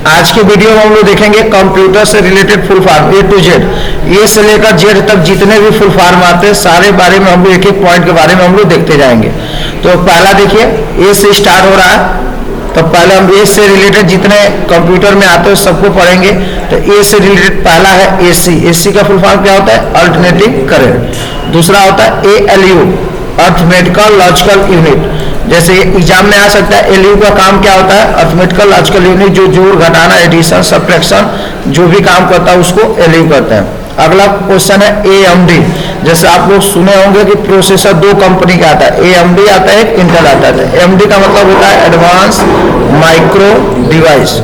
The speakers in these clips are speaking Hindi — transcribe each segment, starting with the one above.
आज के वीडियो में हम लोग देखेंगे कंप्यूटर से related full form A to Z, A से लेकर जेड तक जितने भी फुल फॉर्म आते हैं सारे बारे में हम लोग एक एक पॉइंट के बारे में हम लोग देखते जाएंगे। तो पहला देखिए ए से स्टार्ट हो रहा है, तो पहले हम ए से रिलेटेड जितने कंप्यूटर में आते हैं सबको पढ़ेंगे। तो ए से रिलेटेड पहला है एसी। एसी का फुल फॉर्म क्या होता है? Alternating current. दूसरा होता है एएलयू, अर्थमेटिकल लॉजिकल यूनिट। जैसे एग्जाम में आ सकता है एलयू का काम क्या होता है? अर्थमेटिकल लॉजिकल यूनिट, जो जोड़ घटाना एडिशन सब्ट्रैक्शन जो भी काम करता है उसको एलयू कहते हैं। अगला क्वेश्चन है एएमडी। जैसे आप लोग सुने होंगे कि प्रोसेसर दो कंपनी का आता है, एएमडी आता है, इंटेल आता है। एएमडी का मतलब होता है एडवांस माइक्रो डिवाइस।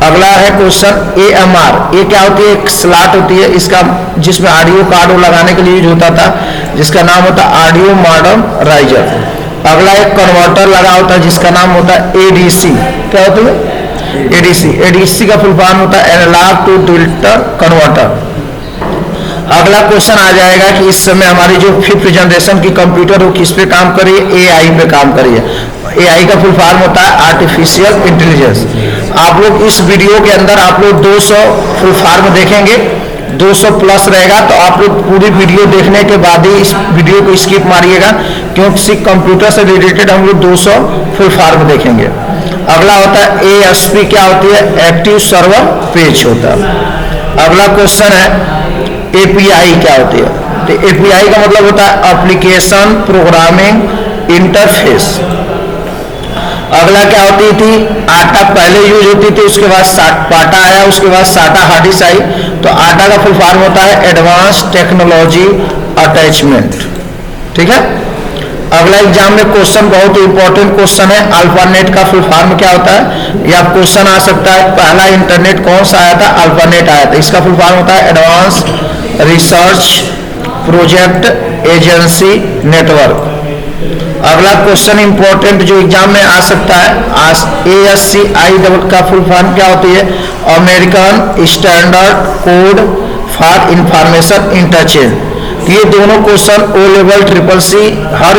अगला है क्वेश्चन एएमआर। ये क्या होती है? एक स्लॉट होती है इसका, जिसमें ऑडियो कार्ड लगाने के लिए यूज होता था, जिसका नाम होता है ऑडियो मॉडर्नाइजर। अगला एक कन्वर्टर लगा होता है जिसका नाम होता है एडीसी। क्या होता है? एडीसी। एडीसी का फुल फॉर्म होता है एनालॉग टू डिजिटल कन्वर्टर। अगला क्वेश्चन आ जाएगा कि इस समय हमारी जो 5th जनरेशन की कंप्यूटर वो किस पे काम कर रही है? एआई पे काम कर रही है। एआई का फुल फॉर्म होता है आर्टिफिशियल इंटेलिजेंस। आप लोग इस वीडियो के अंदर आप लोग 200 फुल फॉर्म देखेंगे, 200 प्लस रहेगा, तो आप लोग पूरी वीडियो देखने के बाद ही इस वीडियो को स्किप मारिएगा, क्योंकि कंप्यूटर से रिलेटेड हम लोग 200 फुल फॉर्म देखेंगे। अगला होता है एएसपी। क्या होती है? एक्टिव सर्वर पेज होता है। अगला क्वेश्चन है एपीआई। क्या होती है? तो एपीआई का मतलब होता है एप्लीकेशन प्रोग्रामिंग इंटरफेस। अगला क्या होती थी? आटा पहले यूज होती थी, उसके बाद पाटा आया, उसके बाद साटा हार्ड डिस्क आई। तो आटा का फुल फॉर्म होता है एडवांस टेक्नोलॉजी अटैचमेंट। ठीक है। अगला एग्जाम में क्वेश्चन बहुत इंपॉर्टेंट क्वेश्चन है, अल्फानेट का फुल फॉर्म क्या होता है? या क्वेश्चन आ सकता है पहला इंटरनेट कौन सा आया था? अल्फानेट आया था। इसका फुल फॉर्म होता है advance research project agency network. अगला क्वेश्चन इंपॉर्टेंट जो एग्जाम में आ सकता है, ASCII का फुल फॉर्म क्या होती है? American standard code for information interchange. ये दोनों question O level triple C हर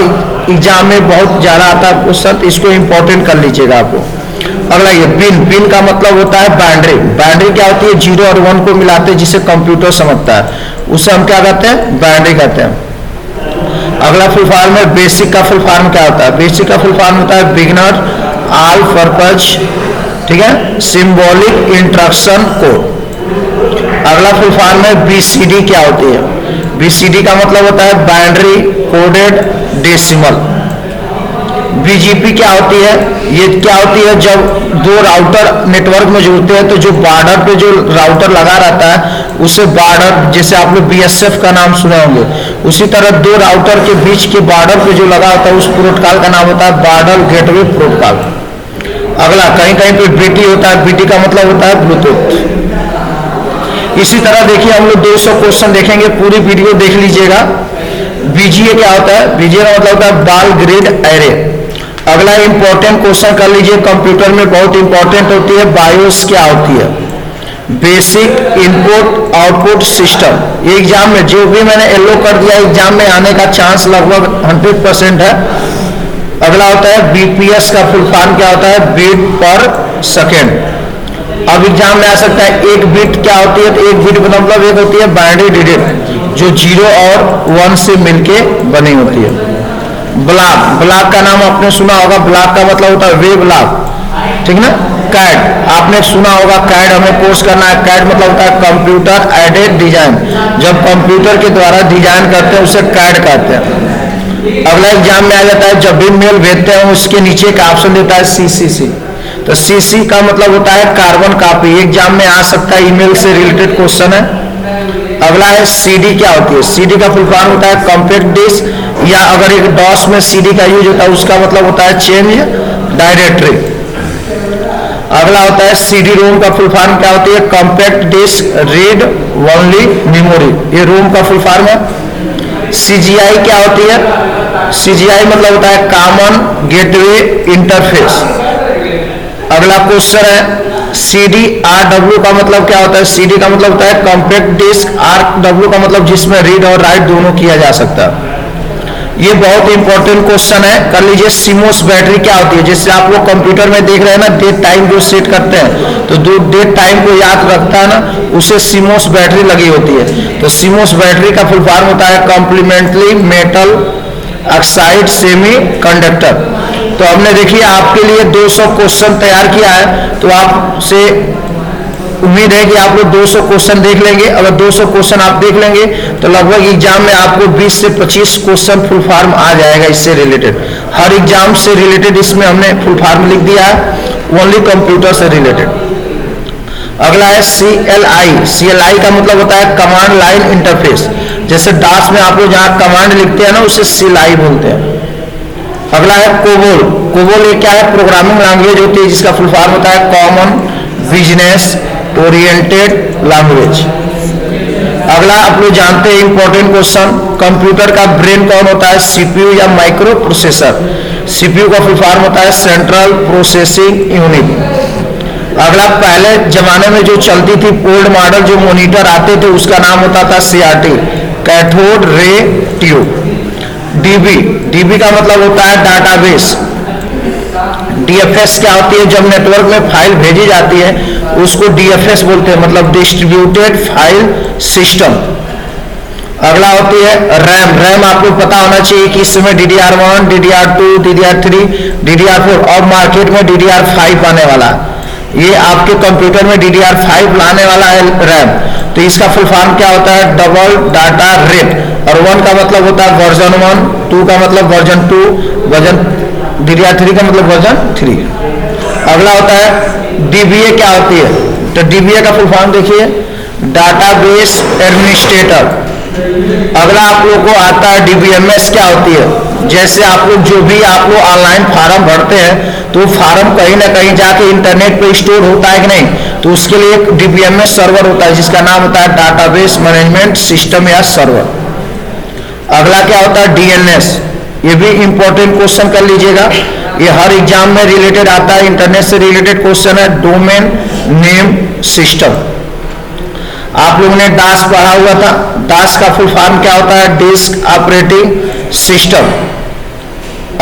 एग्जाम में बहुत ज्यादा आता है क्वेश्चन, इसको इंपॉर्टेंट कर लीजिएगा आपको। अगला ये बिन। बिन का मतलब होता है बाइनरी। बाइनरी क्या होती है? 0 और 1 को मिलाते हैं जिसे कंप्यूटर समझता है, उसे हम क्या कहते हैं? बाइनरी कहते हैं। अगला फुल फॉर्म है बेसिक। का फुल फॉर्म क्या होता है? बेसिक का फुल फॉर्म होता है बिगिनर ऑल पर्पज, ठीक है, सिंबॉलिक इंस्ट्रक्शन कोड। अगला फुल फॉर्म है बीसीडी। क्या होती है? बीसीडी का मतलब होता है बाइनरी कोडेड डेसिमल। बीजीपी क्या होती है? ये क्या होती है? जब दो राउटर नेटवर्क में जुड़ते हैं तो जो बॉर्डर पे जो राउटर लगा रहता है उसे बॉर्डर, जैसे आप लोग बीएसएफ का नाम सुने होंगे, उसी तरह दो राउटर के बीच के बॉर्डर पे जो लगा होता है उस प्रोटोकॉल का नाम होता है बॉर्डर गेटवे प्रोटोकॉल। अगला कहीं कहीं पे बीटी होता है। बीटी का मतलब होता है ब्लूटूथ। इसी तरह देखिए हम लोग 200 क्वेश्चन देखेंगे, पूरी वीडियो देख लीजिएगा। बीजीए क्या होता है? बीजीए का मतलब होता है बॉल ग्रिड एरे। अगला इंपॉर्टेंट क्वेश्चन कर लीजिए, कंप्यूटर में बहुत इंपॉर्टेंट होती है, बायोस क्या होती है? Basic input output system. ये एग्जाम में जो भी मैंने येलो कर दिया, एग्जाम में आने का चांस लगभग 100% है। अगला होता है बीपीएस। का फुल फॉर्म क्या होता है? बीट पर सेकेंड। अब एग्जाम में आ सकता है एक बिट क्या होती है? तो एक बिट मतलब एक होती है बाइनरी डिजिट जो 0 और 1 से मिलके बनी होती है। ब्लॉक। ब्लॉक का नाम आपने सुना होगा, ब्लॉक का मतलब होता है वेब ब्लॉक, ठीक ना। कैड आपने सुना होगा, कैड हमें कोर्स करना है। कैड मतलब होता है कंप्यूटर एडेड डिजाइन। जब कंप्यूटर के द्वारा डिजाइन करते हैं उसे कैड कहते हैं। अगला एग्जाम में आ जाता है जब भी मेल भेजते हैं उसके नीचे का ऑप्शन देता है सीसीसी। तो सीसी का मतलब होता है कार्बन कॉपी। एग्जाम में आ सकता है ईमेल से रिलेटेड क्वेश्चन है। अगला है सीडी। क्या होती है? सीडी का फुल फॉर्म होता है कॉम्पैक्ट डिस्क, या अगर एक डॉस में सीडी का यूज होता है उसका मतलब होता है चेंज डायरेक्टरी। अगला होता है सीडी रोम। का फुल फॉर्म क्या होती है? Compact disc read only memory. ये रोम का फुल फॉर्म है। सीजीआई क्या होती है? सीजीआई मतलब होता है कॉमन गेटवे इंटरफेस। अगला क्वेश्चन है CD RW का मतलब क्या होता है? CD का मतलब होता है कॉम्पैक्ट डिस्क, RW का मतलब जिसमें रीड और राइट दोनों किया जा सकता है। ये बहुत इंपॉर्टेंट क्वेश्चन है, कर लीजिए। सीमोस बैटरी क्या होती है? जैसे आप लोग कंप्यूटर में देख रहे हैं ना, डेट टाइम जो सेट करते हैं, तो जो डेट टाइम को याद रखता है ना, उसे सीमोस बैटरी लगी होती है। तो सीमोस बैटरी का फुल फॉर्म होता है complementary metal oxide semiconductor. तो हमने देखिए आपके लिए 200 क्वेश्चन तैयार किया है, तो आपसे उम्मीद है कि आप लोग 200 क्वेश्चन देख लेंगे। अगर 200 क्वेश्चन आप देख लेंगे तो लगभग एग्जाम में आपको 20 से 25 क्वेश्चन फुल फॉर्म आ जाएगा इससे रिलेटेड। हर एग्जाम से रिलेटेड इसमें हमने फुल फॉर्म लिख दिया है, ओनली कंप्यूटर से रिलेटेड। अगला है CLI। CLI का मतलब होता है कमांड लाइन इंटरफेस। जैसे डास में आप लोग जहाँ कमांड लिखते हैं ना, उसे CLI बोलते हैं। अगला है कोबोल। कोबोल ये क्या है? प्रोग्रामिंग लैंग्वेज होती है जिसका फुल फॉर्म होता है कॉमन बिजनेस ओरिएंटेड लैंग्वेज। अगला आप लोग जानते हैं इंपॉर्टेंट क्वेश्चन, कंप्यूटर का ब्रेन कौन होता है? CPU या माइक्रो प्रोसेसर। CPU का फुल फॉर्म होता है सेंट्रल प्रोसेसिंग यूनिट। अगला पहले जमाने में जो चलती थी ओल्ड मॉडल जो मॉनिटर आते थे, उसका नाम होता था CRT, cathode ray tube. DB का मतलब होता है डाटाबेस। DFS क्या होती है? जब नेटवर्क में फाइल भेजी जाती है उसको DFS बोलते हैं, मतलब डिस्ट्रीब्यूटेड फाइल सिस्टम। अगला होती है रैम। आपको पता होना चाहिए कि इस समय DDR1, DDR2, DDR3, DDR4 और मार्केट में DDR5 आने वाला है। ये आपके कंप्यूटर में DDR5 लाने वाला है रैम। तो इसका फुल फॉर्म क्या होता है? Double data rate. और 1 का मतलब होता है वर्जन 1, 2 का मतलब वर्जन 2, DDR3 का मतलब वर्जन 3। अगला होता है DBA। क्या होती है? तो DBA का फुल फॉर्म देखिए, डाटाबेस एडमिनिस्ट्रेटर। अगला आप लोग को आता है DBMS। क्या होती है? जैसे आप लोग जो भी आप लोग ऑनलाइन फार्म भरते हैं, तो फार्म कहीं ना कहीं जाके इंटरनेट पे स्टोर होता है कि नहीं, तो उसके लिए एक DBMS सर्वर होता है जिसका नाम होता है डाटाबेस मैनेजमेंट सिस्टम या सर्वर। अगला क्या होता है? DNS। ये भी इंपॉर्टेंट क्वेश्चन कर लीजिएगा, ये हर एग्जाम में रिलेटेड आता है, इंटरनेट से रिलेटेड क्वेश्चन है। Domain name system. आप लोगों ने डास पढ़ा हुआ था, डास का फुल फॉर्म क्या होता है? Disk operating system.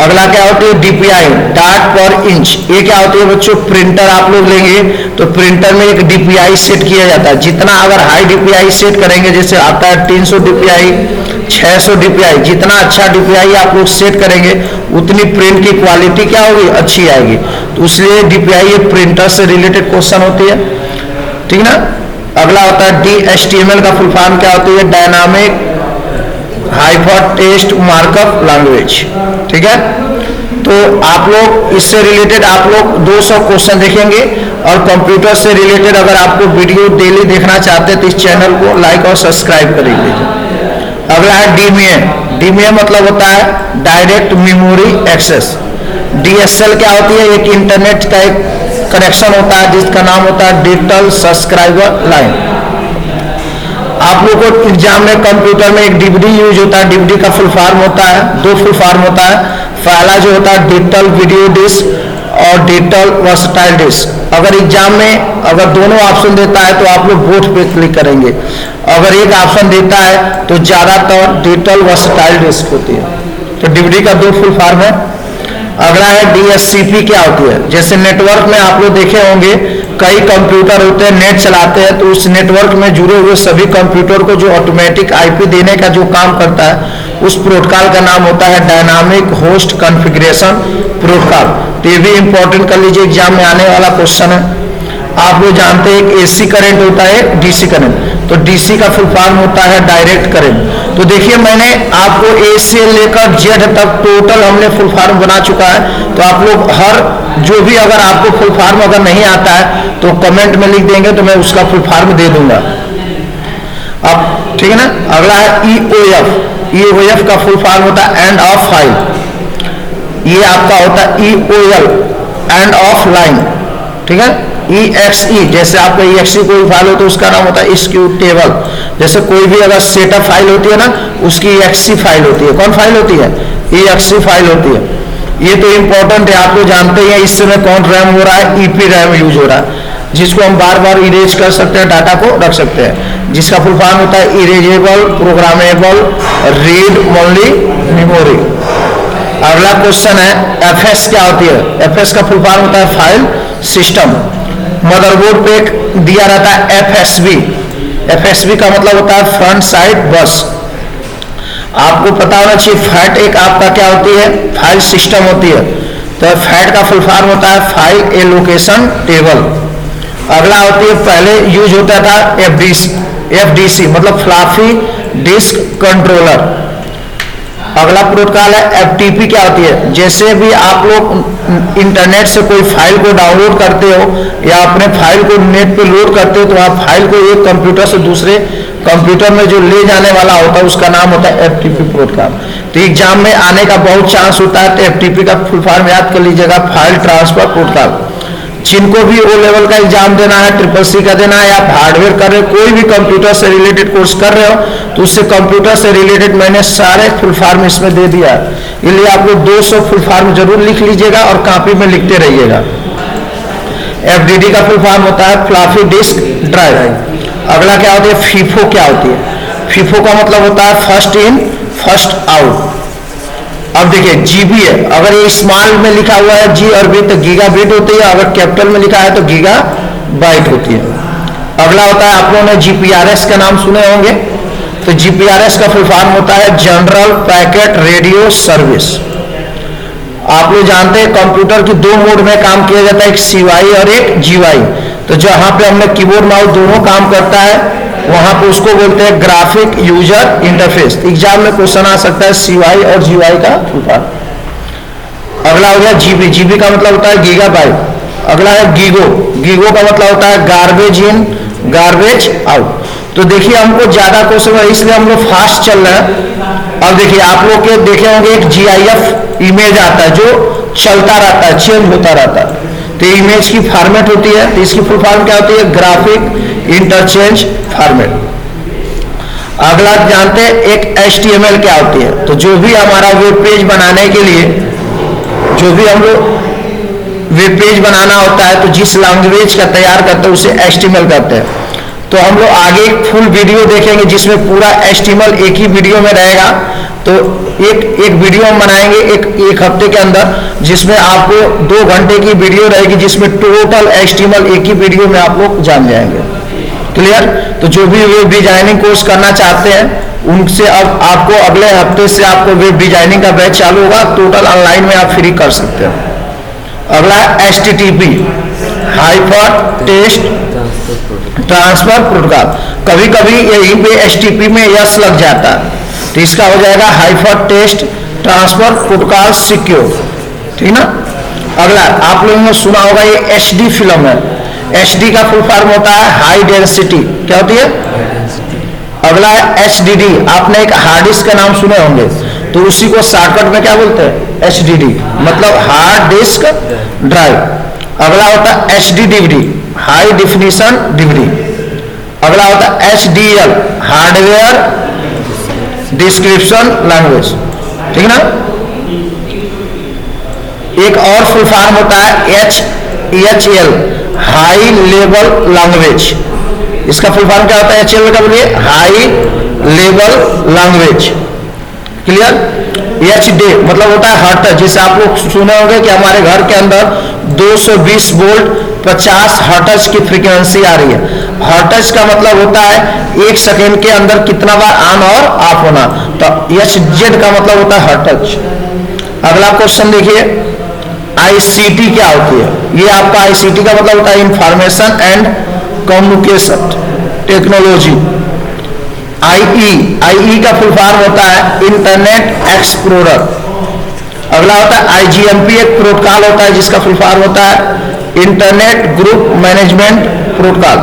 अगला क्या होती है? DPI, डाट पर इंच। ये क्या होती है बच्चों? प्रिंटर आप लोग लेंगे तो प्रिंटर में एक DPI सेट किया जाता है। जितना अगर हाई DPI सेट करेंगे, जैसे आता है 300 DPI, 600 DPI, जितना अच्छा DPI आप लोग सेट करेंगे उतनी प्रिंट की क्वालिटी क्या होगी? अच्छी आएगी। तो इसलिए DPI ये प्रिंटर से रिलेटेड क्वेश्चन होती है, ठीक ना। अगला होता है DHTML का फुल फॉर्म क्या होती है? Dynamic hyper text markup language, ठीक है। तो आप लोग इससे रिलेटेड आप लोग 200 क्वेश्चन देखेंगे। और कंप्यूटर से रिलेटेड अगर आपको वीडियो डेली देखना चाहते हैं तो इस चैनल को लाइक और सब्सक्राइब कर लीजिए। अगला है DMA मतलब होता है डायरेक्ट मेमोरी एक्सेस। DSL क्या होती है? एक इंटरनेट का एक कनेक्शन होता है जिसका नाम होता है डिजिटल सब्सक्राइबर लाइन। आप लोगों को एग्जाम में कंप्यूटर में एक DVD यूज होता है। DVD का फुल फॉर्म होता है, 2 फुल फॉर्म होता है। पहला जो होता है डिजिटल वीडियो डिस्क और डिजिटल वर्सटाइल डिस्क। अगर एग्जाम में अगर दोनों ऑप्शन देता है तो आप लोग बोथ पे क्लिक करेंगे। अगर एक ऑप्शन देता है तो ज्यादातर डिजिटल वर्सटाइल डिस्क होती है। तो DVD का 2 फुल फॉर्म है। अगला है DSCP। क्या होती है? जैसे नेटवर्क में आप लोग देखे होंगे कई कंप्यूटर होते हैं, नेट चलाते हैं, तो उस नेटवर्क में जुड़े हुए सभी कंप्यूटर को जो ऑटोमेटिक IP देने का जो काम करता है उस प्रोटोकॉल का नाम होता है डायनामिक होस्ट कॉन्फ़िगरेशन प्रोटोकॉल। तो ये भी इंपॉर्टेंट कर लीजिए, एग्जाम में आने वाला क्वेश्चन है। आप लोग जानते हैं एक AC करंट होता है, DC करंट। तो DC का फुल फॉर्म होता है डायरेक्ट करंट। तो देखिए मैंने आपको A से लेकर Z तक टोटल हमने फुल फॉर्म बना चुका है। तो आप लोग हर जो भी अगर आपको फुल फॉर्म अगर नहीं आता है तो कमेंट में लिख देंगे तो मैं उसका फुल फॉर्म दे दूंगा अब, ठीक है ना। अगला है EOF का फुल फॉर्म होता है एंड ऑफ फाइल। ये आपका होता है EOL एंड ऑफ लाइन, ठीक है। EXE जैसे आपका EXE कोई फाइल हो तो उसका नाम होता है एक्जीक्यूटेबल। जैसे कोई भी अगर सेटअप फाइल होती है ना, उसकी EXE फाइल होती है। कौन फाइल होती है? EXE फाइल होती है। ये तो इंपॉर्टेंट है, आप लोग जानते हैं इस समय कौन रैम हो रहा है? EP रैम यूज हो रहा है, जिसको हम बार बार इरेज कर सकते हैं, डाटा को रख सकते हैं। जिसका फुल फॉर्म होता है erasable programmable read only memory. अगला क्वेश्चन है एफएस क्या होती है? एफएस का फुल फॉर्म होता है फाइल सिस्टम। मदरबोर्ड पे दिया रहता है एफएसबी। एफएसबी का मतलब होता है फ्रंट साइड बस। आपको पता होना चाहिए फैट एक आपका क्या होती है? फाइल सिस्टम होती है। तो फैट का फुल फॉर्म होता है फाइल एलोकेशन टेबल। अगला होती है पहले यूज होता था एफडीसी मतलब फ्लॉपी डिस्क कंट्रोलर। अगला प्रोटोकॉल है एफटीपी क्या होती है? जैसे भी आप लोग इंटरनेट से कोई फाइल को डाउनलोड करते हो या अपने फाइल को नेट पे लोड करते हो तो आप फाइल को एक कंप्यूटर से दूसरे कंप्यूटर में जो ले जाने वाला होता है उसका नाम होता है एफटीपी प्रोटोकॉल। तो एग्जाम में आने का बहुत चांस होता है, तो एफटीपी का फुल फॉर्म याद कर लीजिएगा फाइल ट्रांसफर प्रोटोकॉल। जिनको भी ओ लेवल का एग्जाम देना है, ट्रिपल सी का देना है, आप हार्डवेयर कर रहे हो, कोई भी कंप्यूटर से रिलेटेड कोर्स कर रहे हो तो उससे कंप्यूटर से रिलेटेड मैंने सारे फुल फॉर्म इसमें दे दिया है। इसलिए आप लोग 200 फुल फॉर्म जरूर लिख लीजिएगा और कॉपी में लिखते रहिएगा। एफडीडी का फुल फॉर्म होता है फ्लॉपी डिस्क ड्राइव। अगला क्या होती है? फीफो क्या होती है? फीफो का मतलब होता है फर्स्ट इन फर्स्ट आउट। अब देखिए जीबी है, अगर ये स्मॉल में लिखा हुआ है जी और बी तो गीगा बिट होती है, अगर कैपिटल में लिखा है तो गीगा बाइट होती है। अगला होता है आप लोगों ने जीपीआरएस का नाम सुने होंगे। तो जीपीआरएस का फुल फॉर्म होता है जनरल पैकेट रेडियो सर्विस। आप लोग जानते हैं कंप्यूटर की दो मोड में काम किया जाता है, एक सीवाई और एक जीवाई। तो जहां पे हमने कीबोर्ड माउस दोनों काम करता है वहां पे उसको बोलते हैं ग्राफिक यूजर इंटरफेस। एग्जाम में क्वेश्चन आ सकता है सीवाई और जीवाई का फुल फॉर्म। अगला हो गया जीबी। जीबी का मतलब होता है गीगाबाइट। अगला है गीगो। गीगो का मतलब होता है गार्बेज इन गार्बेज आउट। तो देखिए हमको ज्यादा क्वेश्चन है इसलिए हम लोग फास्ट चल रहे हैं। अब देखिए आप लोग के देखे होंगे एक जीआईएफ इमेज आता है जो चलता रहता है, चेंज होता रहता है। तो इमेज की फॉर्मेट होती है, तो इसकी फुल फॉर्म क्या होती है? Graphic interchange format. अगला जानते हैं एक HTML क्या होती है? तो जो भी हमारा वेब पेज बनाने के लिए जो भी हम लोग वेब पेज बनाना होता है तो जिस लैंग्वेज का तैयार करते हैं उसे HTML कहते हैं। तो हम लोग आगे एक फुल वीडियो देखेंगे जिसमें पूरा HTML एक ही वीडियो में रहेगा। तो एक वीडियो हम बनाएंगे एक हफ्ते के अंदर, जिसमें आपको 2 घंटे की वीडियो रहेगी जिसमें टोटल HTML एक ही वीडियो में आप लोग जान जाएंगे। क्लियर? तो जो भी वेब डिजाइनिंग कोर्स करना चाहते हैं उनसे अब आपको अगले हफ्ते से आपको वेब डिजाइनिंग का बैच चालू होगा। टोटल ऑनलाइन में आप फ्री कर सकते हैं। अगला HTTP hypertext transfer protocol. कभी कभी यहीं पे HTTP में यस लग जाता है तो इसका हो जाएगा hypertext transfer protocol secure. ठीक ना? अगला आप लोगों ने सुना होगा ये HD फिल्म है। HD का फुल फॉर्म होता है हाई डेंसिटी। क्या होती है? अगला है HDD। आपने एक हार्ड डिस्क का नाम सुने होंगे तो उसी को शॉर्टकट में क्या बोलते हैं? HDD मतलब हार्ड डिस्क ड्राइव। अगला होता है HD DVD high definition DVD। अगला होता है HDL हार्डवेयर डिस्क्रिप्शन लैंग्वेज। ठीक ना? एक और फुल फॉर्म होता है HL हाई लेवल लैंग्वेज। इसका फुल फॉर्म क्या होता है? HL का बोलिए high level language. Clear? HD मतलब होता है हर्ट्ज। जिसे आप लोग सुने होंगे कि हमारे घर के अंदर 220 वोल्ट 50 हर्ट्ज की फ्रीक्वेंसी आ रही है। हर्ट्ज का मतलब होता है 1 सेकेंड के अंदर कितना बार ऑन और ऑफ होना। तो HZ का मतलब होता है हर्ट्ज। अगला क्वेश्चन देखिए ICT क्या होती है? ये आपका ICT का मतलब होता है information and communication technology. IE का फुल फॉर्म होता है इंटरनेट एक्सप्लोरर। अगला होता है IGMP एक प्रोटोकॉल होता है जिसका फुल फॉर्म होता है इंटरनेट ग्रुप मैनेजमेंट प्रोटोकॉल।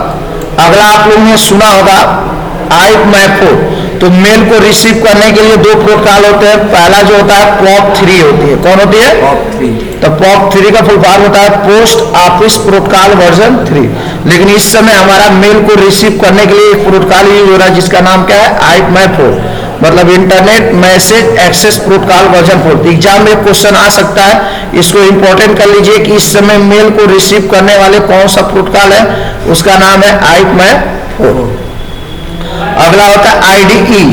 अगला आप लोगों ने सुना होगा IMAPO। तो मेल को रिसीव करने के लिए 2 प्रोटोकॉल होते हैं। पहला जो होता है POP3 होती है। कौन होती है? POP3। तो POP3 का फुल फॉर्म होता है पोस्ट ऑफिस प्रोटोकॉल वर्जन 3। लेकिन इस समय हमारा मेल को रिसीव करने के लिए एक प्रोटोकॉल यूज हो रहा है जिसका नाम क्या है? IMAPO मतलब internet message access protocol version 4। Exam में क्वेश्चन आ सकता है, इसको इंपॉर्टेंट कर लीजिए कि इस समय मेल को रिसीव करने वाले कौन सा प्रोटोकॉल है, उसका नाम है IMAPO। अगला होता है आईडीई।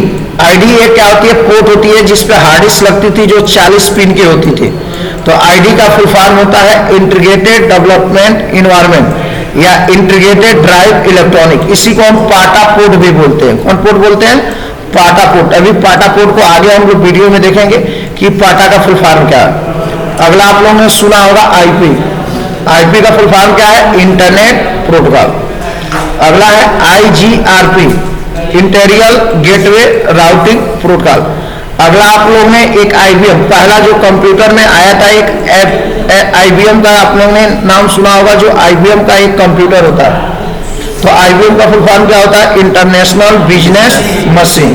आईडीई क्या होती है? पोर्ट होती है जिसपे हार्ड डिस्क लगती थी जो 40 पिन की होती थी। तो आईडी का फुल फॉर्म होता है इंटीग्रेटेड डेवलपमेंट इन्वायरमेंट या इंटीग्रेटेड ड्राइव इलेक्ट्रॉनिक। इसी को हम पाटा पोर्ट भी बोलते हैं। कौन पोर्ट बोलते हैं? पाटा पोर्ट। अभी पाटा पोर्ट को आगे हम लोग वीडियो में देखेंगे कि पाटा का फुल फॉर्म क्या है। अगला आप लोगों ने सुना होगा आईपी। आईपी का फुल फॉर्म क्या है? Internet protocol. अगला है आईजीआरपी, इंटीरियर गेटवे राउटिंग प्रोटोकॉल। अगला आप लोग ने एक आईबीएम, पहला जो कंप्यूटर में आया था एक आईबीएम का आप लोगों ने नाम सुना होगा, जो आईबीएम का एक कंप्यूटर होता है। तो आईबीएम का फुल फॉर्म क्या होता है? International business machine.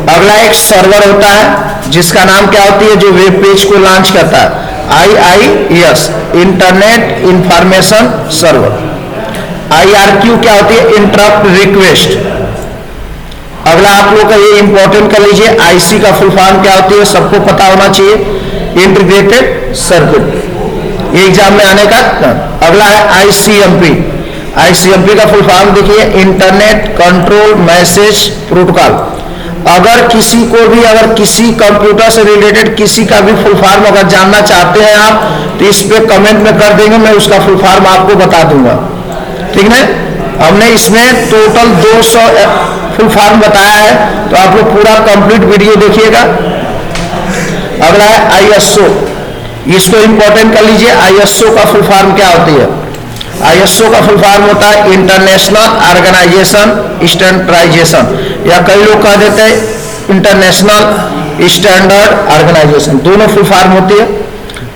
अगला एक सर्वर होता है जिसका नाम क्या होती है? जो वेब पेज को लॉन्च करता है, IIS, internet information server. IRQ क्या होती है? Interrupt request. अगला आप लोग का ये इंपॉर्टेंट कर लीजिए, आईसी का फुल फॉर्म क्या होती है? सबको पता होना चाहिए, इंटीग्रेटेड सर्किट, ये एग्जाम में आने का। अगला है आईसीएमपी। आईसीएमपी का फुल फॉर्म देखिए, इंटरनेट कंट्रोल मैसेज प्रोटोकॉल। अगर किसी को भी, अगर किसी कंप्यूटर से रिलेटेड किसी का भी फुल फॉर्म अगर जानना चाहते हैं आप, तो इस पे कमेंट में कर देंगे, मैं उसका फुल फॉर्म आपको बता दूंगा। ठीक है, हमने इसमें टोटल 200 फुल फॉर्म बताया है, तो आप लोग पूरा कंप्लीट वीडियो देखिएगा। अगला है आईएसओ, इसको इंपॉर्टेंट कर लीजिए। आईएसओ का फुल फॉर्म क्या होती है? आईएसओ का फुल फॉर्म होता है इंटरनेशनल ऑर्गेनाइजेशन स्टैंडर्डाइजेशन, या कई लोग कह देते हैं इंटरनेशनल स्टैंडर्ड ऑर्गेनाइजेशन, दोनों फुल फॉर्म होती है।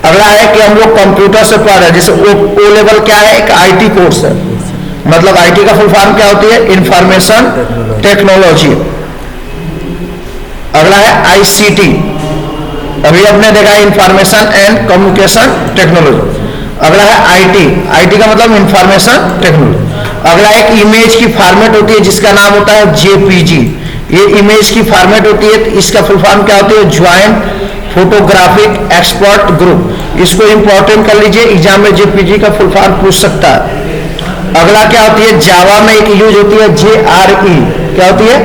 अगला है कि हम लोग कंप्यूटर से पढ़ रहे हैं, जैसे ओ लेवल क्या है? एक आईटी कोर्स है, मतलब आईटी का फुल फॉर्म क्या होती है? Information technology. अगला है आईसीटी, अभी आपने देखा इंफॉर्मेशन एंड कम्युनिकेशन टेक्नोलॉजी। अगला है आईटी, आईटी का मतलब इंफॉर्मेशन टेक्नोलॉजी। अगला एक इमेज की फॉर्मेट होती है जिसका नाम होता है जेपीजी, ये इमेज की फॉर्मेट होती है। इसका फुल फॉर्म क्या होती है? Joint photographic expert group. इसको इंपॉर्टेंट कर लीजिए, एग्जाम में जेपीजी का फुल फॉर्म पूछ सकता है। अगला क्या होती है? जावा में एक यूज होती है जेआरई, क्या होती है?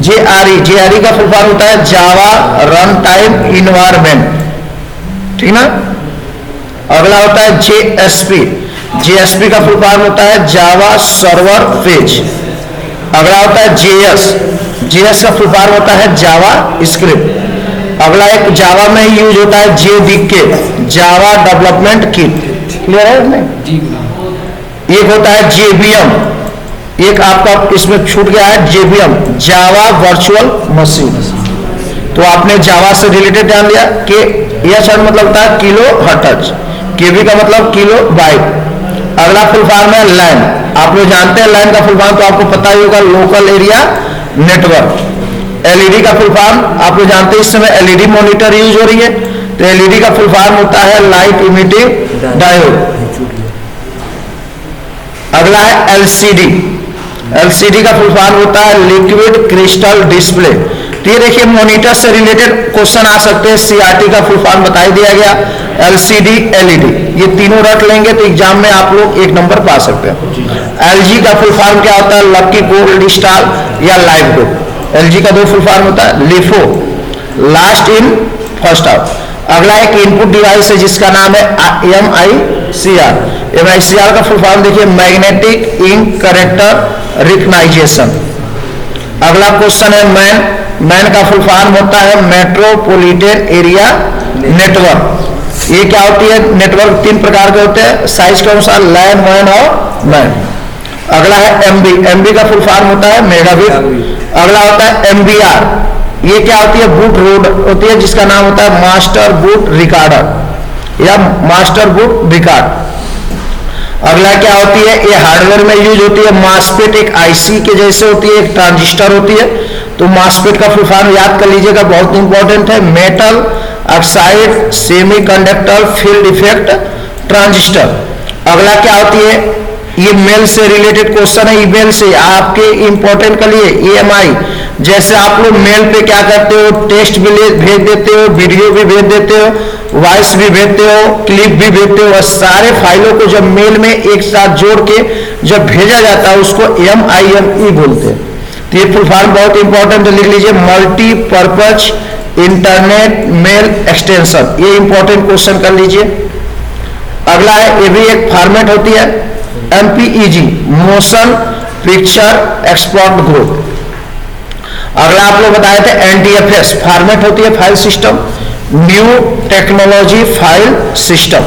जेआरई। जेआरई का फुल फॉर्म होता है जावा रन टाइम इन्वायरमेंट, ठीक ना। अगला होता है जेएसपी, जेएसपी का फुल फॉर्म होता है जावा सर्वर पेज। अगला होता है जेएस, जेएस का फुल फॉर्म होता है जावा स्क्रिप्ट। अगला एक जावा में ही यूज होता है JDK, Java development kit, clear है नहीं? एक होता है जेबीएम, एक आपका इसमें छूट गया है जेबीएम, जावा वर्चुअल मशीन। तो आपने जावा से रिलेटेड जान लिया कि यह मतलब होता है किलो हर्ट्ज, केबी का मतलब किलो बाइट। अगला फुल फॉर्म है लैन, आप लोग जानते हैं लैन का फुल फॉर्म, तो आपको पता ही होगा, लोकल एरिया नेटवर्क। एलईडी का फुल फॉर्म आप लोग जानते हैं, इस समय एलईडी मॉनिटर यूज हो रही है, तो एलईडी का फुल फॉर्म होता है लाइट इमिटिंग डायोड। अगला है एलसीडी, एलसीडी का फुल फॉर्म होता है लिक्विड क्रिस्टल डिस्प्ले। तो ये देखिए मॉनिटर से रिलेटेड क्वेश्चन आ सकते हैं, सीआरटी का फुल फॉर्म बता दिया गया, एलसीडी एलईडी, ये तीनों रट लेंगे तो एग्जाम में आप लोग 1 नंबर पा सकते हैं। एलजी का फुल फॉर्म क्या होता है? लकी गोल्ड स्टार या लाइव गोल्ड। एलजी का 2 फुल फॉर्म होता है, LIFO, last in first out. अगला एक इनपुट डिवाइस है जिसका नाम है MICR। MICR का फुल फॉर्म देखिए मैग्नेटिक इंक करेक्टर रिकग्नाइजेशन। अगला क्वेश्चन है मैन, मैन का फुल फॉर्म होता है मेट्रोपॉलिटन एरिया नेटवर्क। ये क्या होती है? नेटवर्क 3 प्रकार के होते हैं साइज के अनुसार, लैन, वैन और मैन। अगला है एमबी, एमबी का फुल फॉर्म होता है मेगाबिट। अगला होता है MBR, ये क्या होती है? बूट रोड होती है जिसका नाम होता है मास्टर बूट रिकॉर्डर या मास्टर बूट रिकॉर्ड। अगला क्या होती है? ये हार्डवेयर में यूज होती है, मास्फेट एक आईसी के जैसे होती है, एक ट्रांजिस्टर होती है। तो मास्फेट का फुल फॉर्म याद कर लीजिएगा, बहुत इंपॉर्टेंट है, metal oxide semiconductor field effect transistor. अगला क्या होती है? ये मेल से रिलेटेड क्वेश्चन है, ईमेल से आपके इंपॉर्टेंट के लिए EMI, जैसे आप लोग मेल पे क्या करते हो? टेक्स्ट भी भेज देते हो, वीडियो भी भेज देते हो, वॉइस भी भेजते हो, क्लिप भी भेजते हो, और सारे फाइलों को जब मेल में एक साथ जोड़ के जब भेजा जाता है उसको MIME बोलते हैं। तो ये फुल फॉर्म बहुत इंपॉर्टेंट है, लिख लीजिए, मल्टीपर्पज इंटरनेट मेल एक्सटेंशन। ये इंपॉर्टेंट क्वेश्चन कर लीजिए। अगला है, ये भी एक फॉर्मेट होती है, MPEG, motion picture export group. अगला आप लोग बताए थे NTFS, फॉर्मेट होती है file system, new technology file system.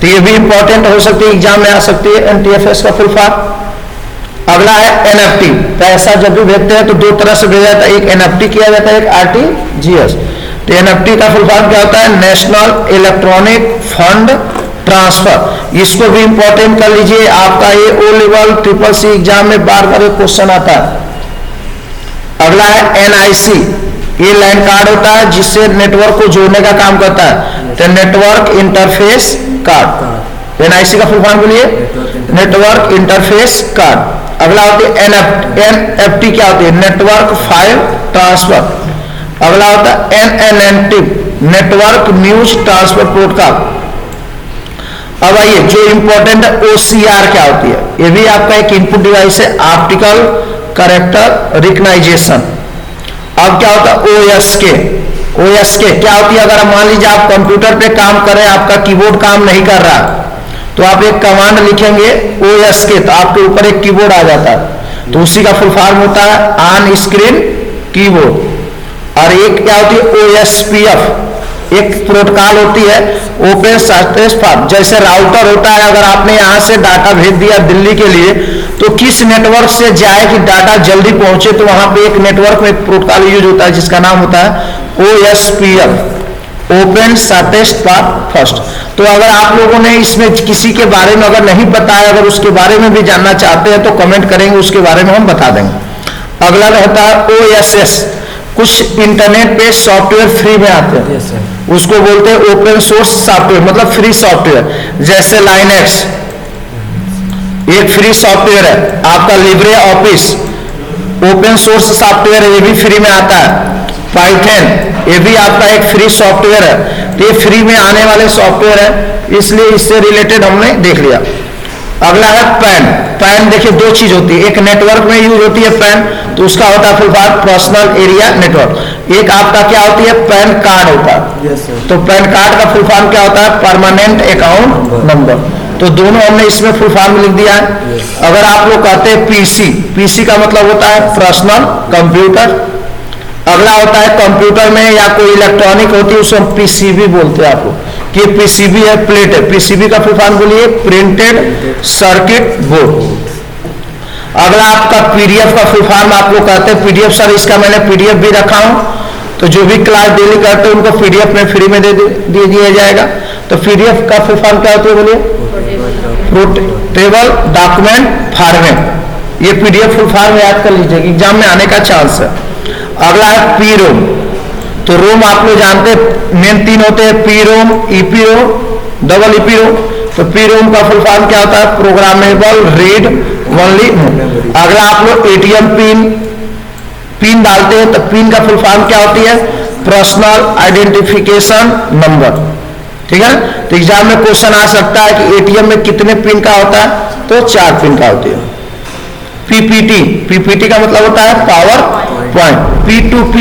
तो ये भी इंपॉर्टेंट हो सकती है, एग्जाम में आ सकती है NTFS का फुल फॉर्म। अगला है NFT, पैसा जब भी भेजते हैं तो दो तरह से भेजा जाता है, एक NFT किया जाता है, एक RTGS। तो NFT का फुल फॉर्म क्या होता है, नेशनल इलेक्ट्रॉनिक फंड ट्रांसफर। इसको भी इंपॉर्टेंट कर लीजिए, आपका ये O लेवल CCC एग्जाम में बार बार क्वेश्चन आता है। अगला है NIC, ये लैंड कार्ड होता है जिससे नेटवर्क को जोड़ने का काम करता है, तो नेटवर्क इंटरफेस कार्ड। NIC का फुल फॉर्म बोलिए, नेटवर्क इंटरफेस कार्ड। अगला होती है NFT, क्या होती है, नेटवर्क फाइल ट्रांसफर। अगला होता है NNT, network news transfer protocol. अब आइए जो इंपॉर्टेंट है, OCR क्या होती है, ये भी आपका एक इनपुट डिवाइस है, ऑप्टिकल कैरेक्टर रिकग्नाइजेशन। अब क्या होता है, OSK क्या होती है, अगर मान लीजिए आप कंप्यूटर पे काम कर रहे हैं, आपका कीबोर्ड काम नहीं कर रहा, तो आप एक कमांड लिखेंगे OSK, तो आपके ऊपर एक कीबोर्ड आ जाता है, तो उसी का फुल फॉर्म होता है ऑन स्क्रीन कीबोर्ड। और एक क्या होती है, OSPF, एक प्रोटोकॉल होती है, ओपन सर्फेस फॉर्म। जैसे राउटर होता है, अगर आपने यहाँ से डाटा भेज दिया दिल्ली के लिए, तो किस नेटवर्क से जाए कि डाटा जल्दी पहुंचे, तो वहां पे एक नेटवर्क में एक प्रोटोकॉल यूज होता है जिसका नाम होता है OSPF, open shortest path first. तो अगर आप लोगों ने इसमें किसी के बारे में अगर नहीं पता है, अगर उसके बारे में भी जानना चाहते हैं तो कमेंट करेंगे, उसके बारे में हम बता देंगे। अगला रहता है OSS, कुछ इंटरनेट पे सॉफ्टवेयर फ्री में आते हैं, उसको बोलते हैं ओपन सोर्स सॉफ्टवेयर, मतलब फ्री सॉफ्टवेयर। जैसे लाइनेक्स एक फ्री सॉफ्टवेयर है, आपका Libre office open source software है, ये भी फ्री में आता है। पाइथन ये भी आपका एक फ्री सॉफ्टवेयर है, तो ये फ्री में आने वाले सॉफ्टवेयर है, इसलिए इससे रिलेटेड हमने देख लिया। अगला है पैन देखिए दो चीज होती है, एक नेटवर्क में यूज होती है पैन, तो उसका होता है full form personal area network. एक आपका क्या होती है, पैन कार्ड होता है, तो पैन कार्ड का फुल फॉर्म क्या होता है, परमानेंट अकाउंट नंबर। तो दोनों हमने इसमें फुल फॉर्म लिख दिया है। अगर आप लोग कहते हैं पीसी का मतलब होता है पर्सनल कंप्यूटर। अगला होता है कंप्यूटर में या कोई इलेक्ट्रॉनिक होती है उसको हम पीसीबी बोलते हैं, आपको कि पीसीबी है, प्लेट है। पीसीबी का फुल फॉर्म बोलिए, प्रिंटेड सर्किट बोर्ड। अगला आपका पीडीएफ का फुल फॉर्म आप लोग कहते हैं पीडीएफ, सर इसका मैंने पीडीएफ भी रखा हूं, तो जो भी क्लास डेली करते हैं उनको पीडीएफ में फ्री में दे दिया जाएगा। तो पीडीएफ का फुल फॉर्म क्या होती है बोलिए, पोर्टेबल डॉक्यूमेंट फॉर्मेट। ये पीडीएफ फुल फॉर्म याद कर लीजिए, एग्जाम में आने का चांस है। अगला है पी रोम, तो रोम आप लोग जानते हैं मेन तीन होते हैं, पी रोम, ईपी रोम, डबल ईपी रोम। तो पी रोम का फुल फॉर्म क्या होता है, प्रोग्रामेबल रीड ओनली। अगला आप लोग एटीएम पिन डालते हैं, तो पिन का फुल फॉर्म क्या होती है, पर्सनल आइडेंटिफिकेशन नंबर। ठीक है, तो एग्जाम में क्वेश्चन आ सकता है कि एटीएम में कितने पिन का होता है, तो 4 पिन का होती है। पीपीटी का मतलब होता है पावर पॉइंट। P2P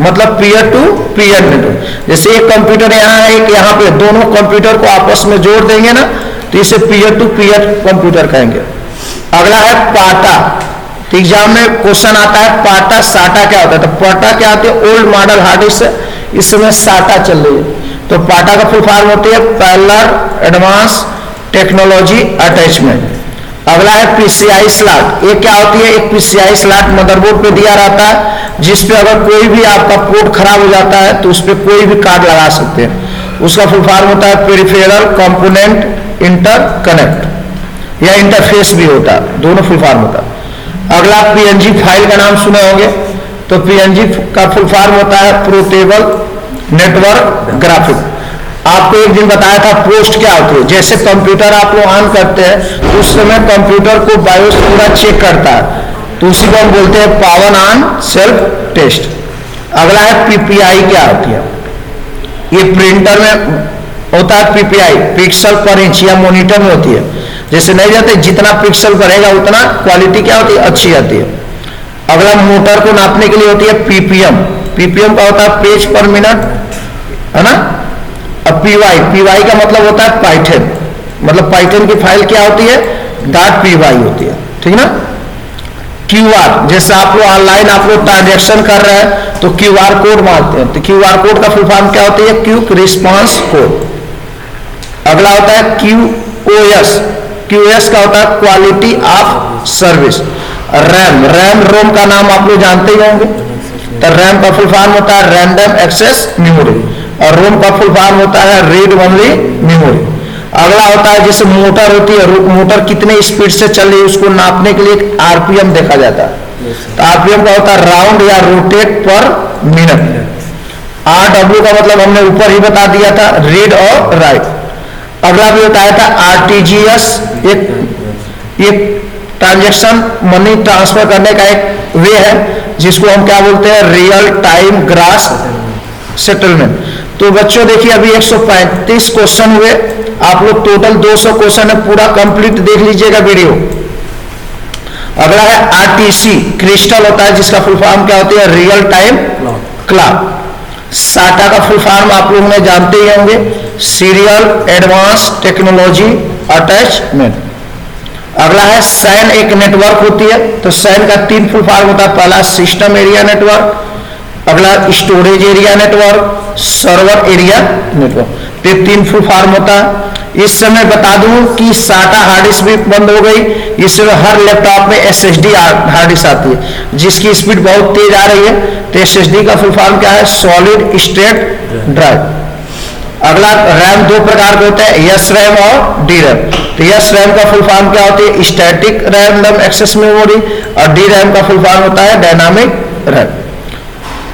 मतलब पीयर टू पीयर नेटवर्क। जैसे एक कंप्यूटर यहाँ है, एक यहाँ पे, दोनों कंप्यूटर को आपस में जोड़ देंगे ना, तो इसे पीयर टू पीयर कंप्यूटर कहेंगे। अगला है पाटा, तो एग्जाम में क्वेश्चन आता है पाटा साटा क्या होता है, तो पाटा क्या होती है, ओल्ड मॉडल हार्ड डिस्क है, इस समय साटा चल रही है, तो पाटा का फुल फॉर्म होती है पैरेलल एडवांस टेक्नोलॉजी अटैचमेंट। अगला है पीसीआई स्लॉट, ये क्या होती है, एक पीसीआई स्लॉट मदरबोर्ड पे दिया रहता है, जिसपे अगर कोई भी आपका पोर्ट खराब हो जाता है तो उस पर कोई भी कार्ड लगा सकते हैं। उसका फुल फॉर्म होता है पेरिफेरल कंपोनेंट इंटरकनेक्ट या इंटरफेस भी होता है, दोनों फुल फॉर्म होता है। अगला पीएनजी फाइल का नाम सुने होंगे, तो पीएनजी का फुल फॉर्म होता है पोर्टेबल नेटवर्क ग्राफिक। आपको एक दिन बताया था पोस्ट क्या होती है, जैसे कंप्यूटर आप लोग ऑन करते हैं तो उस समय कंप्यूटर को बायोस पूरा चेक करता है, तो उसी को हम बोलते हैं पावर ऑन सेल्फ टेस्ट। अगला है पीपीआई क्या होती है, ये प्रिंटर में होता है पीपीआई, पिक्सल पर इंच या मॉनिटर में होती है। जैसे नहीं जाते जितना पिक्सल बढ़ेगा उतना क्वालिटी क्या होती है, अच्छी आती है। अगला मोटर को नापने के लिए होती है पीपीएम। पीपीएम का होता है पेज पर मिनट, है ना। अब पीवाई, पीवाई का मतलब होता है पाइथन, मतलब पाइथन की फाइल क्या होती है, .py होती है, ठीक ना। क्यूआर, जैसे आप लोग ऑनलाइन आप लोग ट्रांजेक्शन कर रहे हैं तो क्यूआर कोड मांगते हैं, तो क्यूआर कोड का फुल फॉर्म क्या होती है, क्विक रिस्पांस कोड। अगला होता है क्यूओएस, क्यूओएस का होता है quality of service. RAM, RAM ROM का नाम आप लोग जानते ही होंगे, तो रैम का फुल फॉर्म होता है रैंडम एक्सेस मेमोरी, और रोम का फुल फॉर्म होता है रीड ओनली मेमोरी। अगला होता है जैसे मोटर होती है, मोटर कितने स्पीड से चल रही है उसको नापने के लिए आरपीएम देखा जाता है, तो आरपीएम का होता है राउंड या रोटेट पर मिनट। आरडब्ल्यू का मतलब हमने ऊपर ही बता दिया था, रीड और राइट। अगला भी बताया था आरटीजीएस, एक ट्रांजेक्शन मनी ट्रांसफर करने का एक वे है जिसको हम क्या बोलते हैं, रियल टाइम ग्रास सेटलमेंट। तो बच्चों देखिए अभी 135 क्वेश्चन हुए, आप लोग टोटल 200 क्वेश्चन है, पूरा कंप्लीट देख लीजिएगा वीडियो। अगला है आरटीसी, क्रिस्टल होता है जिसका फुल फॉर्म क्या होती है, रियल टाइम क्लॉक। साटा का फुल फॉर्म आप लोग ने जानते ही होंगे, सीरियल एडवांस टेक्नोलॉजी अटैचमेंट। अगला है सैन, एक नेटवर्क होती है, तो सैन का 3 फुल फॉर्म होता है, पहला सिस्टम एरिया नेटवर्क, अगला storage area network, server area network, ये 3 फुल फॉर्म होता है। इस समय बता दूं कि साटा हार्ड डिस्क भी बंद हो गई, इस समय हर लैपटॉप में एसएसडी हार्ड डिस्क आती है जिसकी स्पीड बहुत तेज आ रही है, तो एसएसडी का फुल फॉर्म क्या है, सॉलिड स्टेट ड्राइव। अगला रैम 2 प्रकार के होते हैं, एस रैम और डी रैम। तो एस रैम का फुल फॉर्म क्या होती है, स्टैटिक रैंडम एक्सेस मेमोरी, और डी रैम का फुल फॉर्म होता है डायनामिक रैम।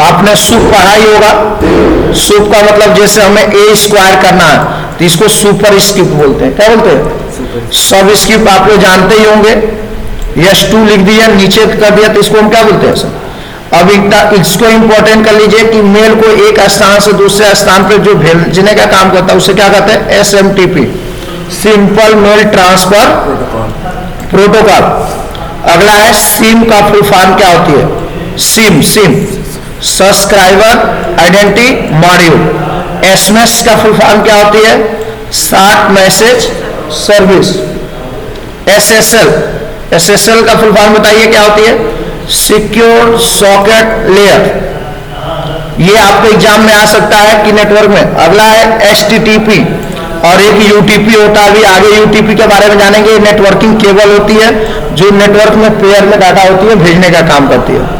आपने सूप पढ़ा ही होगा, सूप का मतलब जैसे हमें ए स्क्वायर करना है तो इसको सुपर स्क्रिप्ट बोलते हैं, क्या बोलते हैं, सब स्क्रिप्ट आप लोग जानते ही होंगे। S2 लिख दिया, नीचे कर दिया, तो इसको हम क्या बोलते हैं। अब इसको इंपॉर्टेंट कर लीजिए कि मेल को एक स्थान से दूसरे स्थान पर जो भेजने का काम करता है उसे क्या कहते हैं, SMTP, simple mail transfer protocol. अगला है सिम का फुल फॉर्म क्या होती है, SIM subscriber identity module. SMS का फुल फॉर्म क्या होती है, शॉर्ट मैसेज सर्विस। एसएसएल का फुल फॉर्म बताइए क्या होती है, सिक्योर सॉकेट लेयर। ये आपके एग्जाम में आ सकता है कि नेटवर्क में। अगला है एचटीटीपी और एक यूटीपी होता है, अभी आगे यूटीपी के बारे में जानेंगे। नेटवर्किंग केबल होती है जो नेटवर्क में पेयर में डाटा होती है भेजने का काम करती है।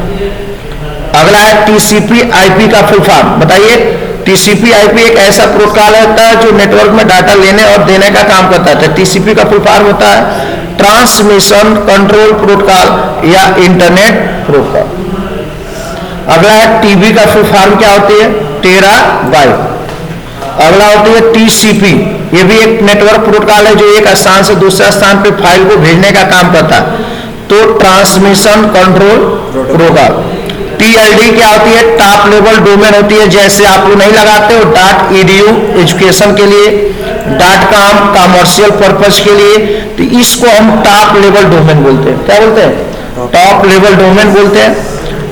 अगला है टीसीपी आईपी का फुल फॉर्म बताइए। टीसीपी आईपी एक ऐसा प्रोटोकॉल होता है जो नेटवर्क में डाटा लेने और देने का काम करता है। टीसीपी का फुल फॉर्म होता है ट्रांसमिशन कंट्रोल प्रोटोकॉल या इंटरनेट प्रोटोकॉल। अगला है टीबी का फुल फॉर्म क्या होती है, टेराबाइट। अगला होती है टीसीपी, ये भी एक नेटवर्क प्रोटोकॉल है जो एक स्थान से दूसरे स्थान पर फाइल को भेजने का काम करता है, तो ट्रांसमिशन कंट्रोल प्रोटोकॉल। टीएलडी क्या होती है, टॉप लेवल डोमेन होती है, जैसे आप लोग नहीं लगाते हो .edu एजुकेशन के लिए, .com कमर्शियल पर्पज के लिए, तो इसको हम टॉप लेवल डोमेन बोलते हैं। क्या बोलते हैं, टॉप लेवल डोमेन बोलते हैं।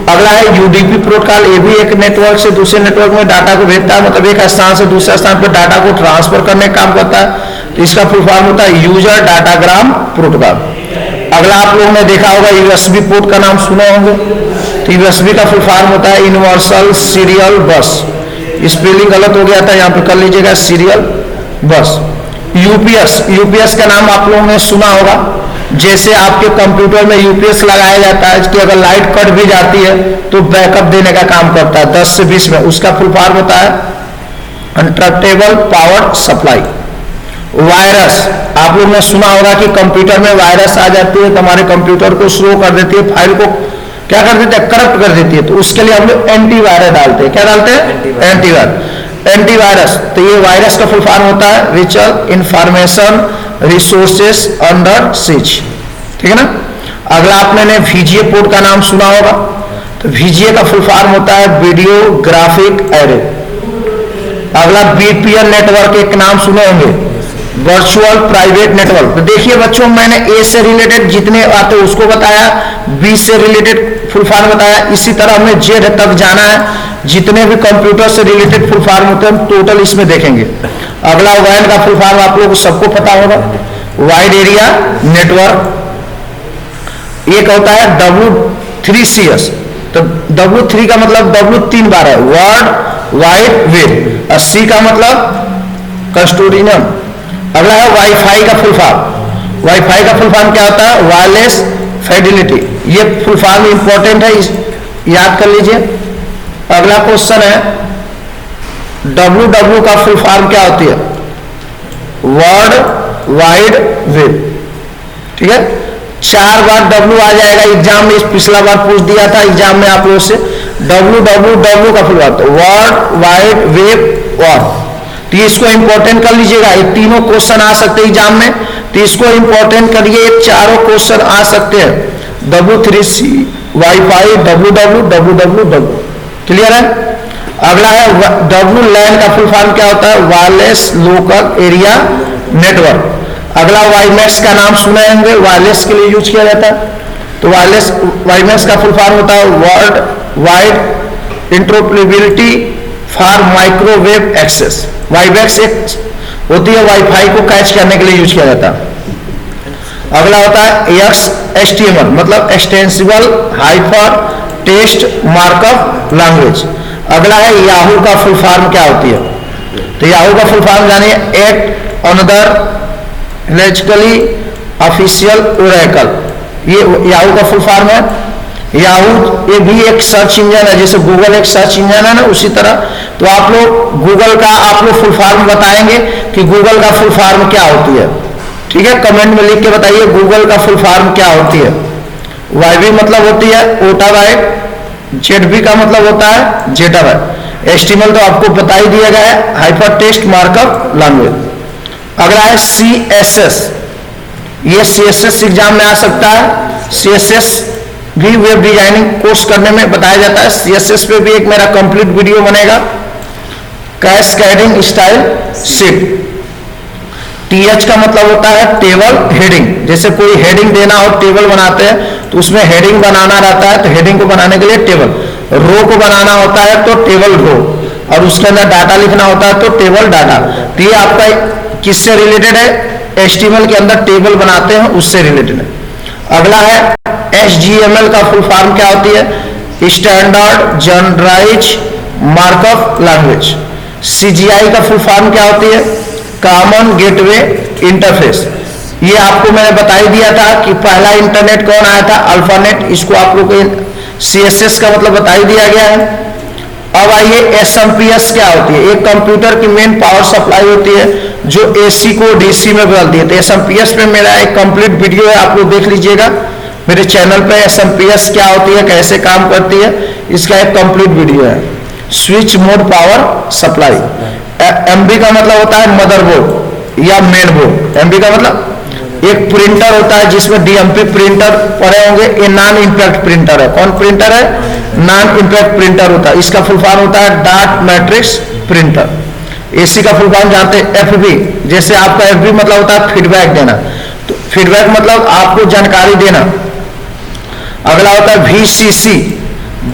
अगला है यूडीपी प्रोटोकॉल, ये भी एक नेटवर्क से दूसरे नेटवर्क में डाटा को भेजता है, मतलब एक स्थान से दूसरे स्थान पर डाटा को ट्रांसफर करने का काम करता है, तो इसका फुल फॉर्म होता है यूजर डाटाग्राम प्रोटोकॉल। अगला आप लोगों ने देखा होगा यूएसबी पोर्ट का नाम सुना होंगे, तो यूएसबी का फुल फॉर्म होता है यूनिवर्सल सीरियल बस। स्पेलिंग गलत हो गया था, यहाँ पे कर लीजिएगा सीरियल बस। यूपीएस का नाम आप लोगों ने सुना होगा, जैसे आपके कंप्यूटर में यूपीएस लगाया जाता है कि अगर लाइट कट भी जाती है तो बैकअप देने का काम करता है 10 से 20 में, उसका फुल फॉर्म होता है अनट्रैक्टेबल पावर सप्लाई। वायरस, आप लोग ने सुना होगा कि कंप्यूटर में वायरस आ जाती है तो हमारे कंप्यूटर को स्लो कर देती है, फाइल को क्या कर देती है, करप्ट कर देती है, तो उसके लिए हम लोग एंटीवायरस डालते हैं। क्या डालते हैं, एंटीवायरस। तो ये वायरस का फुल फॉर्म होता है विचुअल इंफॉर्मेशन रिसोर्सेस अंडर सीज, ठीक है ना। अगला आपने VGA पोर्ट का नाम सुना होगा, तो VGA का फुल फॉर्म होता है वीडियो ग्राफिक एरे। अगला VPN नेटवर्क एक नाम सुने होंगे, वर्चुअल प्राइवेट नेटवर्क। तो देखिए बच्चों, मैंने A से रिलेटेड जितने आते उसको बताया, B से रिलेटेड फुल फॉर्म बताया, इसी तरह हमें जेड तक जाना है। जितने भी कंप्यूटर से रिलेटेड फुल फॉर्म होते हैं टोटल इसमें देखेंगे। अगला वैन का फुल फॉर्म आप लोगों को सबको पता होगा, वाइड एरिया नेटवर्क। एक होता है W3CS, तो W3 का मतलब W 3 बार है, वर्ल्ड वाइड वेब, और C का मतलब कस्टोडियन। अगला है वाईफाई का फुल फॉर्म। वाईफाई का फुल फॉर्म क्या होता है, वायरलेस फिडेलिटी। ये फुल फॉर्म इंपॉर्टेंट है, याद कर लीजिए। अगला क्वेश्चन है WW का फुल फॉर्म क्या होती है, वर्ल्ड वाइड वेब। ठीक है, 4 बार W आ जाएगा एग्जाम में, पिछला बार पूछ दिया था एग्जाम में आप लोगों से। WWW का full form world wide web और, तो इसको इंपॉर्टेंट कर लीजिएगा। ये तीनों क्वेश्चन आ सकते हैं एग्जाम में, तो इसको इंपॉर्टेंट करिए, ये चारों क्वेश्चन आ सकते हैं। W3C, wifi, WWW। क्लियर है। अगला है WLAN का फुल फॉर्म क्या होता है, वायरलेस लोकल एरिया नेटवर्क। अगला वाईमैक्स का नाम सुने होंगे, वायरलेस के लिए यूज किया जाता है, तो वाईमैक्स का फुल फॉर्म होता है world wide interoperability for microwave access. WiMAX एक होती है वाईफाई को कैच करने के लिए यूज किया जाता है। अगला होता है XHTML, मतलब extensible hyper text markup language. अगला है याहू का फुल फॉर्म क्या होती है, तो याहू का फुल फॉर्म जानिए, at another logically official Oracle. ये याहू का फुल फॉर्म है। याहू ये भी एक सर्च इंजन है, जैसे गूगल एक सर्च इंजन है ना, उसी तरह। तो आप लोग गूगल का आप लोग फुल फॉर्म बताएंगे कि गूगल का फुल फॉर्म क्या होती है। ठीक है, कमेंट में लिख के बताइए गूगल का फुल फॉर्म क्या होती है। YB मतलब होती है ओटाबाइट, ZB का मतलब होता है जेटाबाइट, HTML तो आपको बता ही दिया गया है, हाइपर टेक्स्ट मार्कअप लैंग्वेज। अगला है CSS, ये CSS एग्जाम में आ सकता है। CSS भी वेब डिजाइनिंग कोर्स करने में बताया जाता है। CSS पे भी एक मेरा कंप्लीट वीडियो बनेगा। कैस्केडिंग स्टाइल शीट, TH का मतलब होता है टेबल हेडिंग। जैसे कोई हेडिंग देना हो, टेबल बनाते हैं तो उसमें हेडिंग बनाना रहता है, तो हेडिंग को बनाने के लिए टेबल। रो को बनाना होता है तो टेबल रो, और उसके अंदर डाटा लिखना होता है तो टेबल डाटा। तो ये आपका किससे रिलेटेड है, HTML के अंदर टेबल बनाते हैं उससे रिलेटेड है। अगला है HTML का फुल फॉर्म क्या होती है, standard generalize markup language. CGI का फुल फॉर्म क्या होती है, कॉमन गेटवे इंटरफेस। ये आपको मैंने बता ही दिया था कि पहला इंटरनेट कौन आया था, अल्फानेट। इसको आप लोग को CSS का मतलब बता ही दिया गया है। अब आइए SMPS क्या होती है। एक कंप्यूटर की मेन पावर सप्लाई होती है जो AC को DC में बदलती है। तो SMPS पे मेरा एक कंप्लीट वीडियो है, आप लोग देख लीजिएगा मेरे चैनल पे। SMPS क्या होती है, कैसे काम करती है, इसका एक कंप्लीट वीडियो है। Switch mode power supply. MB का मतलब होता है मदरबोर्ड या मेन बोर्ड। MB का मतलब एक प्रिंटर होता है जिसमें DMP प्रिंटर पड़े होंगे, ये नॉन इंपैक्ट प्रिंटर है। कौन प्रिंटर है, नॉन इंपैक्ट प्रिंटर होता है। इसका फुल फॉर्म होता है डॉट मैट्रिक्स प्रिंटर। AC का फुल फॉर्म जानते हैं FB, जैसे आपका FB मतलब होता है फीडबैक देना, तो फीडबैक मतलब आपको जानकारी देना। अगला होता है VCC,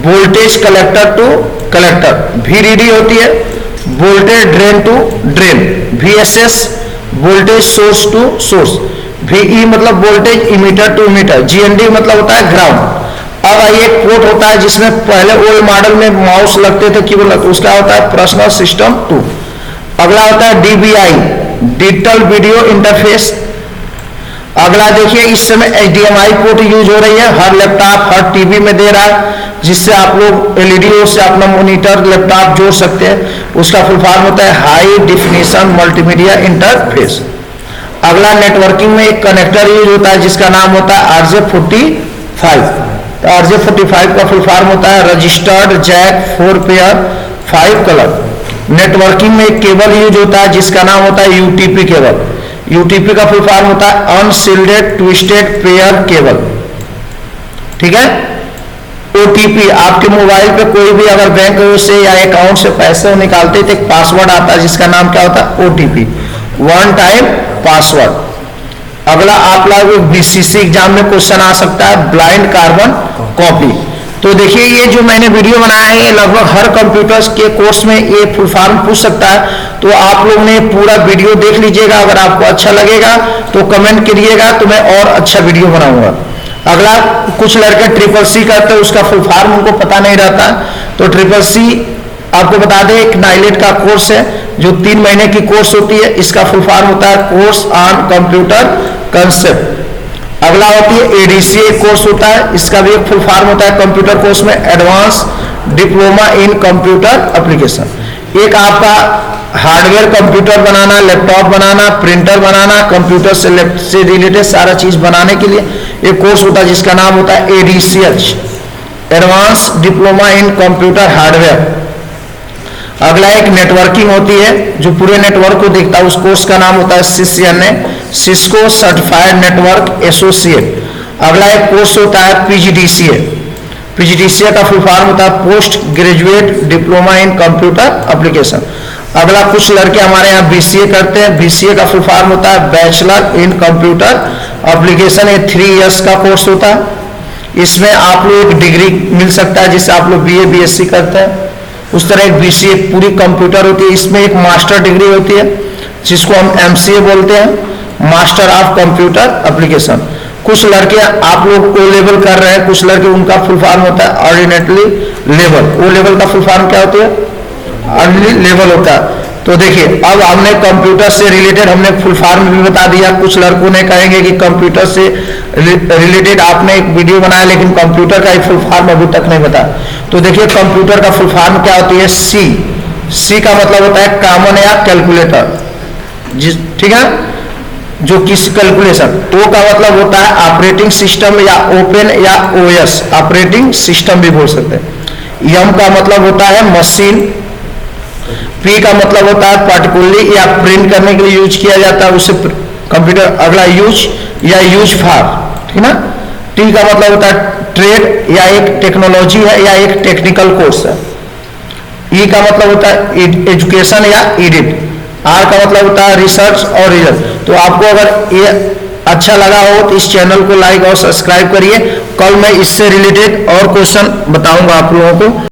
voltage collector to collector. VDD होती है voltage drain to drain. VSS voltage source to source. VE मतलब voltage emitter to emitter. GND मतलब होता है ग्राउंड। अब आइए एक पोर्ट होता है जिसमें पहले ओल्ड मॉडल में माउस लगते थे, कीबोर्ड लगते, उसका होता है पर्सनल सिस्टम 2। अगला होता है DVI, डिजिटल वीडियो इंटरफेस। अगला देखिए इस समय HDMI पोर्ट यूज हो रही है, हर लैपटॉप हर टीवी में दे रहा है, जिससे आप लोग LED से अपना मॉनिटर लैपटॉप जोड़ सकते हैं। उसका फुल फॉर्म होता है हाई डिफिनेशन मल्टीमीडिया इंटरफेस। अगला नेटवर्किंग में एक कनेक्टर यूज होता है जिसका नाम होता है RJ45। तो RJ45 का फुल फॉर्म होता है registered jack 4 pair 5 colour. Networking में एक केबल यूज होता है जिसका नाम होता है UTP केबल। UTP का फुल फॉर्म होता है अनशील्डेड ट्विस्टेड पेयर केबल। ठीक है। OTP, आपके मोबाइल पे कोई भी अगर बैंक से या अकाउंट से पैसे निकालते तो एक पासवर्ड आता है जिसका नाम क्या होता है OTP, वन टाइम पासवर्ड। अगला आप लोग BCC एग्जाम में क्वेश्चन आ सकता है ब्लाइंड कार्बन कॉपी। तो देखिए ये जो मैंने वीडियो बनाया है, ये लगभग हर कंप्यूटर्स के कोर्स में ये फुल फॉर्म पूछ सकता है। तो आप लोग ने पूरा वीडियो देख लीजिएगा, अगर आपको अच्छा लगेगा तो कमेंट करिएगा, तो मैं और अच्छा वीडियो बनाऊंगा। अगला, कुछ लड़के ट्रिपल सी करते हैं, उसका फुल फॉर्म उनको पता नहीं रहता। तो ट्रिपल सी आपको बता दें, एक नाइलेट का कोर्स है जो 3 महीने की कोर्स होती है। इसका फुल फॉर्म होता है कोर्स ऑन कंप्यूटर कंसेप्ट। अगला होती है एडीसीए कोर्स होता है, इसका भी एक फुल फॉर्म होता है कंप्यूटर कोर्स में, advance diploma in computer application. एक आपका हार्डवेयर कंप्यूटर बनाना, लैपटॉप बनाना, प्रिंटर बनाना, कंप्यूटर से रिलेटेड सारा चीज बनाने के लिए एक कोर्स होता है जिसका नाम होता है ADCH, advance diploma in computer hardware. अगला एक नेटवर्किंग होती है जो पूरे नेटवर्क को देखता है, उस कोर्स का नाम होता है CCNA, Cisco certified network associate. अगला एक कोर्स होता है पीजीडीसीए, पीजीडीसीए का फुल फॉर्म होता है post graduate diploma in computer application. अगला, कुछ लड़के हमारे यहाँ बीसीए करते हैं, बीसीए का फुल फॉर्म होता है बैचलर इन कंप्यूटर एप्लीकेशन। ये 3 इयर्स का कोर्स होता है। इसमें आप लोग डिग्री मिल सकता है, जिससे आप लोग बीए बीएससी करते हैं, उस तरह एक बीसीए पूरी कंप्यूटर होती है। इसमें एक मास्टर डिग्री होती है जिसको हम एमसीए बोलते हैं, मास्टर ऑफ कंप्यूटर एप्लीकेशन। कुछ लड़के आप लोग ओ लेवल कर रहे हैं, कुछ लड़के उनका फुल फॉर्म होता है ऑर्डिनेटली लेवल। ओ लेवल का फुल फॉर्म क्या होता है? अर्ली लेवल होता है। तो देखिए, अब हमने कंप्यूटर से रिलेटेड हमने फुल फॉर्म भी बता दिया। कुछ लड़कों ने कहेंगे कि कंप्यूटर से रिलेटेड आपने एक वीडियो बनाया लेकिन कंप्यूटर का एक फुल फॉर्म अभी तक नहीं बताया। तो देखिए, कंप्यूटर का फुल फॉर्म क्या होती है? सी। सी का मतलब होता है कॉमन या कैलकुलेटर, ठीक है, जो किसी कैलकुलेशन। ओ का मतलब होता है ऑपरेटिंग सिस्टम या ओपन या ओएस, ऑपरेटिंग सिस्टम भी बोल सकते हैं। एम का मतलब होता है मशीन। पी का मतलब होता है पार्टिकुलरली या प्रिंट करने के लिए यूज किया जाता है उसे कंप्यूटर। अगला यूज या यूज फॉर, ठीक ना। टी का मतलब होता है ट्रेड या एक टेक्नोलॉजी है या एक टेक्निकल कोर्स है। ई का मतलब होता है एजुकेशन या एडिट। आर का मतलब होता है रिसर्च और रिजल्ट। तो आपको अगर ये अच्छा लगा हो तो इस चैनल को लाइक और सब्सक्राइब करिए। कल मैं इससे रिलेटेड और क्वेश्चन बताऊंगा आप लोगों को।